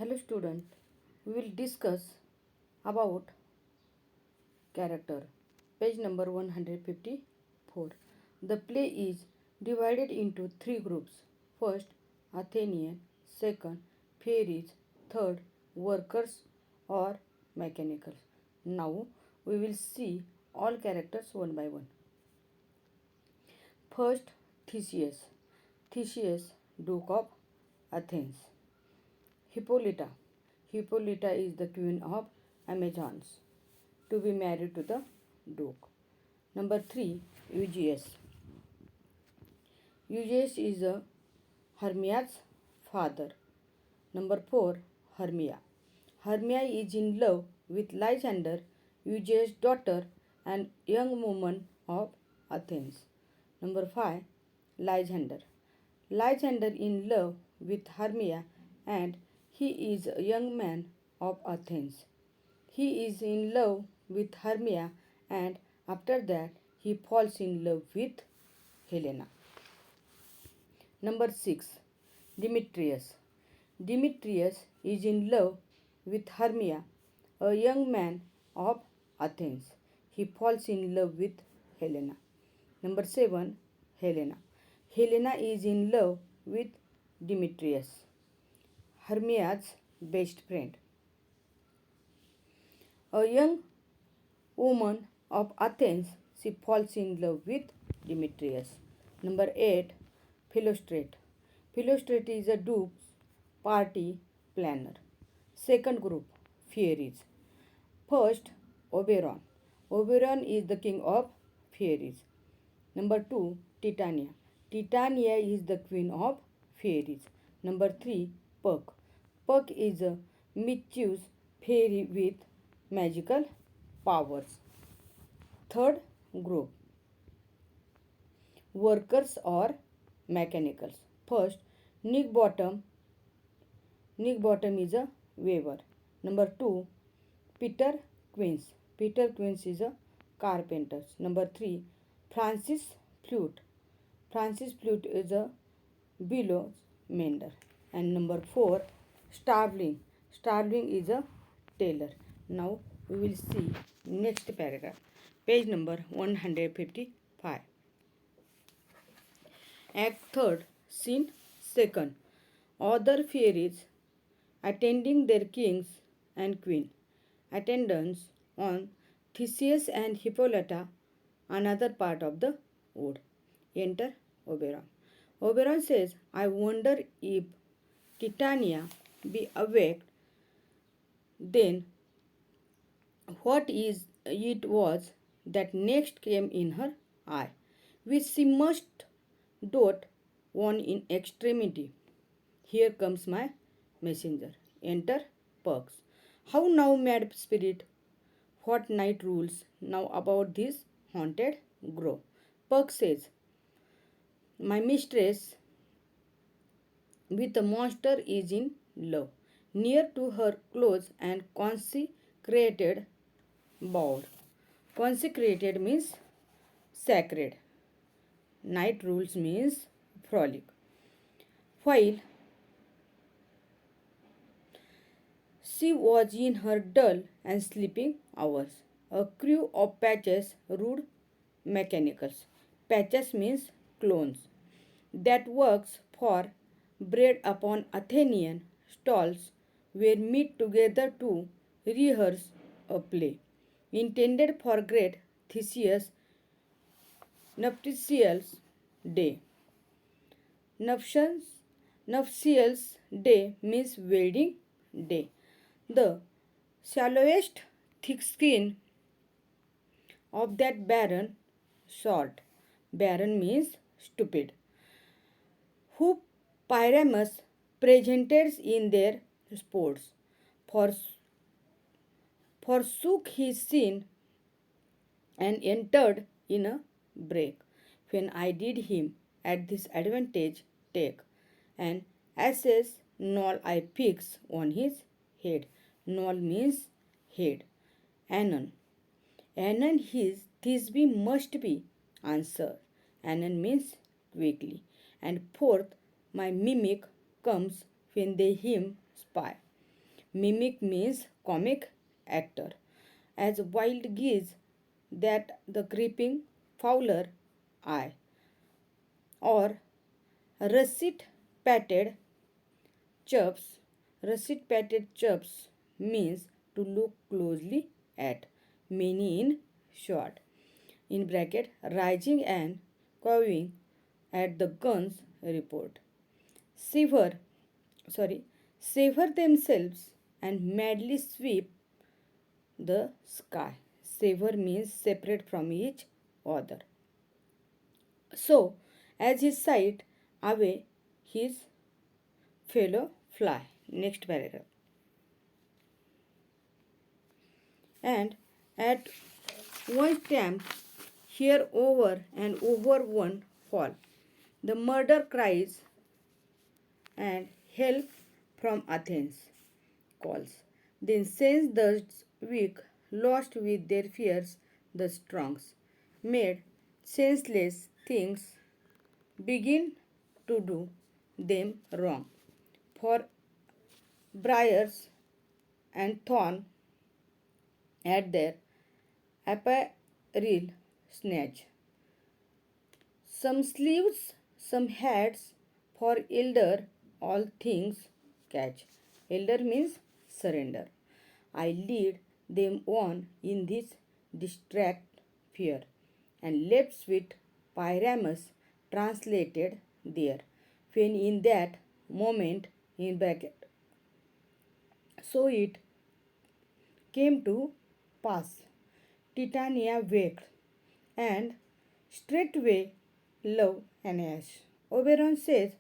Hello student, we will discuss about character. Page number 154. The play is divided into three groups. First, Athenian, second, fairies, third, workers or mechanicals. Now we will see all characters one by one. First, Theseus. Theseus, Duke of Athens. Hippolyta. Hippolyta is the queen of Amazons, to be married to the Duke. Number 3, Eugeus. Eugeus is Hermia's father. Number 4, Hermia. Hermia is in love with Lysander, Eugeus' daughter and young woman of Athens. Number 5, Lysander. Lysander in love with Hermia and he is a young man of Athens. He is in love with Hermia and after that he falls in love with Helena. Number 6. Demetrius. Demetrius is in love with Hermia, a young man of Athens. He falls in love with Helena. Number 7. Helena. Helena is in love with Demetrius, Hermia's best friend. A young woman of Athens, she falls in love with Demetrius. Number 8. Philostrate. Philostrate is a duke's party planner. Second group, fairies. First, Oberon. Oberon is the king of fairies. Number 2, Titania. Titania is the queen of fairies. Number 3, Puck. Puck is a mischievous fairy with magical powers. Third group, workers or mechanicals. First, Nick Bottom. Nick Bottom is a weaver. Number 2, Peter Queens. Peter Queens is a carpenter. Number 3, Francis Flute. Francis Flute is a bellows mender. And number 4, Starveling. Starveling is a tailor. Now we will see next paragraph. Page number 155. Act 3rd, Scene 2nd. Other fairies attending their kings and queen. Attendance on Theseus and Hippolyta, another part of the wood. Enter Oberon. Oberon says, I wonder if Titania be awake, then what is it was that next came in her eye, which she must dote on in extremity. Here comes my messenger. Enter Perks. How now, mad spirit? What night rules now about this haunted grove? Perks says, my mistress with a monster is in love, near to her close and consecrated bower. Consecrated means sacred. Night rules means frolic. While she was in her dull and sleeping hours, a crew of patches, rude mechanicals. Patches means clones. That works for bread upon Athenian stalls were meet together to rehearse a play intended for great Theseus' nuptials day. Nuptials, nuptials day means wedding day. The shallowest thick skin of that barren sort. Barren means stupid. Who Pyramus presented in their sports. Forsook his sin and entered in a break. When I did him at this advantage take, and ass's knoll I fix on his head. Knoll means head. Anon. Anon his Thisbe must be answer. Anon means quickly. And fourth, my mimic comes when they him spy. Mimic means comic actor. As wild geese that the creeping fowler eye, or russet pated chirps. Russet pated chirps means to look closely at, many in short. In bracket, rising and cawing at the guns report. Sever, sorry, sever themselves and madly sweep the sky. Sever means separate from each other. So, as he sighed away his fellow fly. Next paragraph. And at one stamp, here over and over one fall. The murder cries and help from Athens calls. Then since the weak, lost with their fears, the strongs, made senseless things begin to do them wrong. For briars and thorn at their apparel snatch. Some sleeves, some hats, for elder all things catch. Elder means surrender. I lead them on in this distract fear, and left sweet Pyramus translated there, when in that moment in bracket. So it came to pass. Titania waked, and straightway love Aeneas. Oberon says,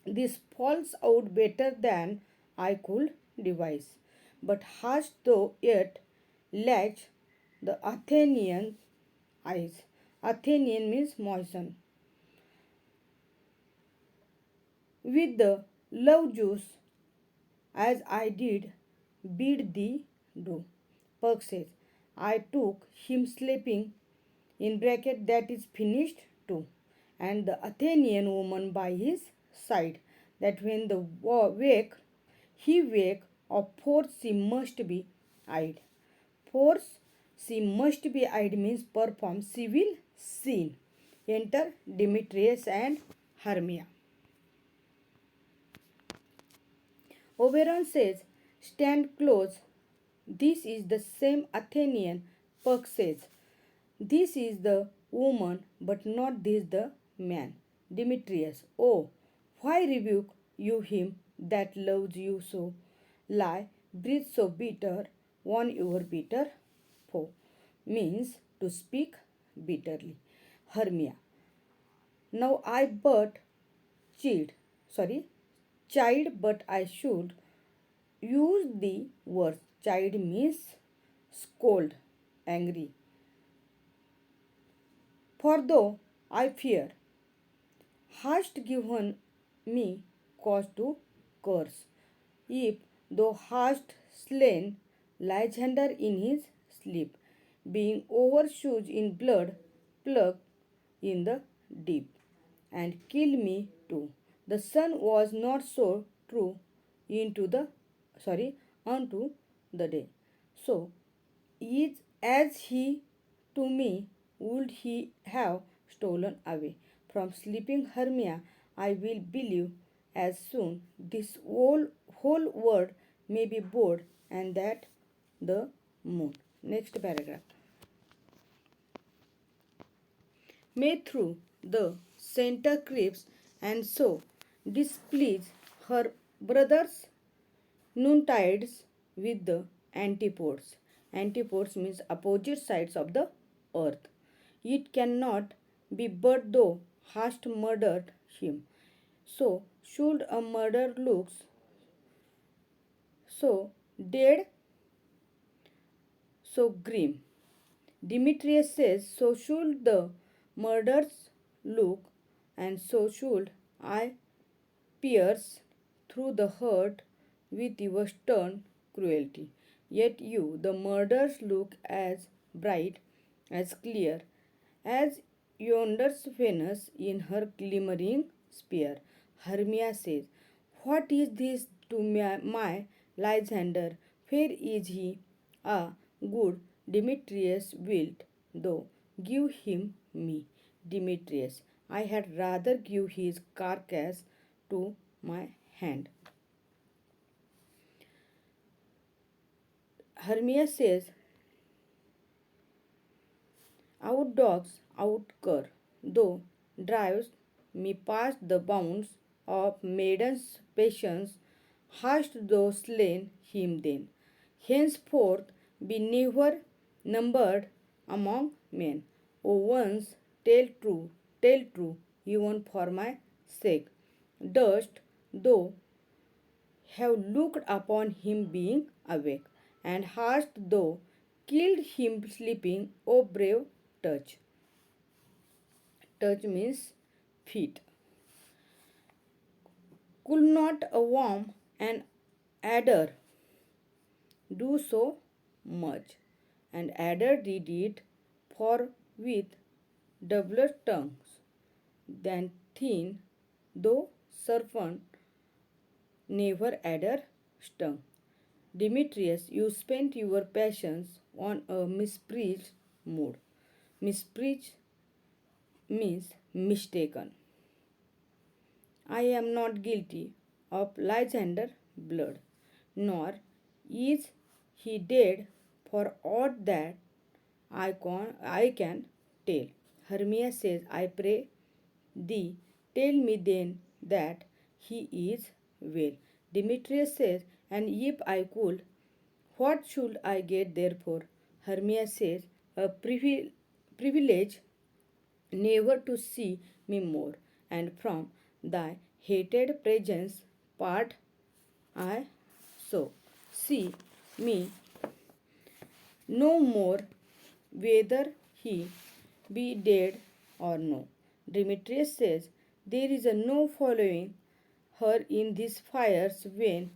this falls out better than I could devise. But hast thou yet latched the Athenian eyes? Athenian means moisten. With the love juice, as I did bid thee do. Perk says, I took him sleeping in bracket that is finished too, and the Athenian woman by his side, that when the wake he wake, of force she must be eyed. Force she must be eyed means perform civil sin. Enter Demetrius and Hermia. Oberon says, stand close. This is the same Athenian. Perk says, this is the woman, but not this the man. Demetrius, oh, why rebuke you him that loves you so? Lie, breathe so bitter, on your bitter foe. Means to speak bitterly. Hermia, now I but chid, sorry, child, but I should use the word chide means scold, angry. For though I fear, hast given me cause to curse. If thou hast slain Lysander in his sleep, being overshoes in blood, plucked in the deep, and kill me too. The sun was not so true into the unto the day. So is as he to me would he have stolen away. From sleeping Hermia I will believe as soon this whole world may be bored and that the moon. Next paragraph. May through the center creeps and so displease her brothers noontides with the antipodes. Antipodes means opposite sides of the earth. It cannot be but thou hast murdered him. So should a murder looks so dead, so grim. Demetrius says, so should the murders look, and so should I pierce through the heart with your stern cruelty. Yet you, the murders, look as bright, as clear, as yonder Venus in her glimmering spear. Hermia says, what is this to my Lysander, where is he? A good Demetrius wilt thou give him me. Demetrius, I had rather give his carcass to my hand. Hermias says, out dogs, out cur, thou drivest me past the bounds of maiden's patience, hast thou slain him then. Henceforth be never numbered among men. O once tell true, even for my sake. Dost thou have looked upon him being awake, and hast thou killed him sleeping, O brave touch. Touch means feet. Could not a worm and adder do so much? And adder did it, for with doubler tongues than thin, though serpent never adder stung. Demetrius, you spent your passions on a mispreached mood. Mispreached means mistaken. I am not guilty of Lysander blood, nor is he dead for aught that I can tell. Hermia says, I pray thee, tell me then that he is well. Demetrius says, and if I could, what should I get therefore? Hermia says, a privilege never to see me more, and from thy hated presence part I so. See me no more, whether he be dead or no. Demetrius says, there is a no following her in these fires when,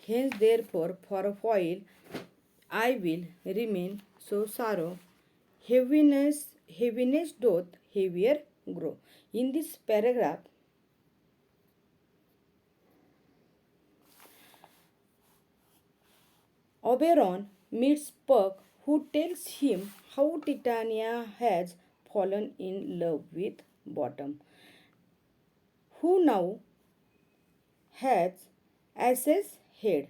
hence therefore for a while I will remain so sorrow. Heaviness doth heavier grow. In this paragraph, Oberon meets Puck, who tells him how Titania has fallen in love with Bottom, who now has Ass's head.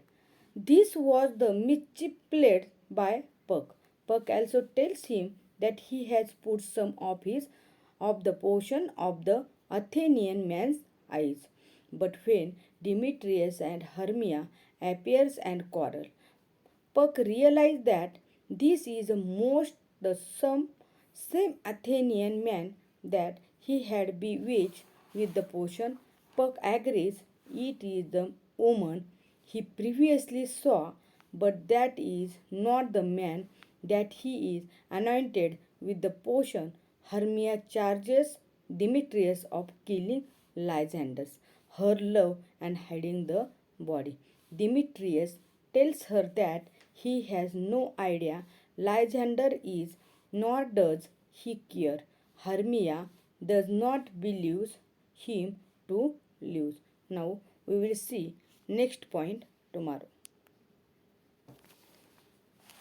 This was the mischief played by Puck. Puck also tells him that he has put some of the potion of the Athenian man's eyes. But when Demetrius and Hermia appears and quarrel, Puck realized that this is most the same Athenian man that he had bewitched with the potion. Puck agrees it is the woman he previously saw, but that is not the man that he is anointed with the potion. Hermia charges Demetrius of killing Lysander, her love, and hiding the body. Demetrius tells her that he has no idea Lysander is, nor does he care. Hermia does not believe him to lose. Now we will see next point tomorrow.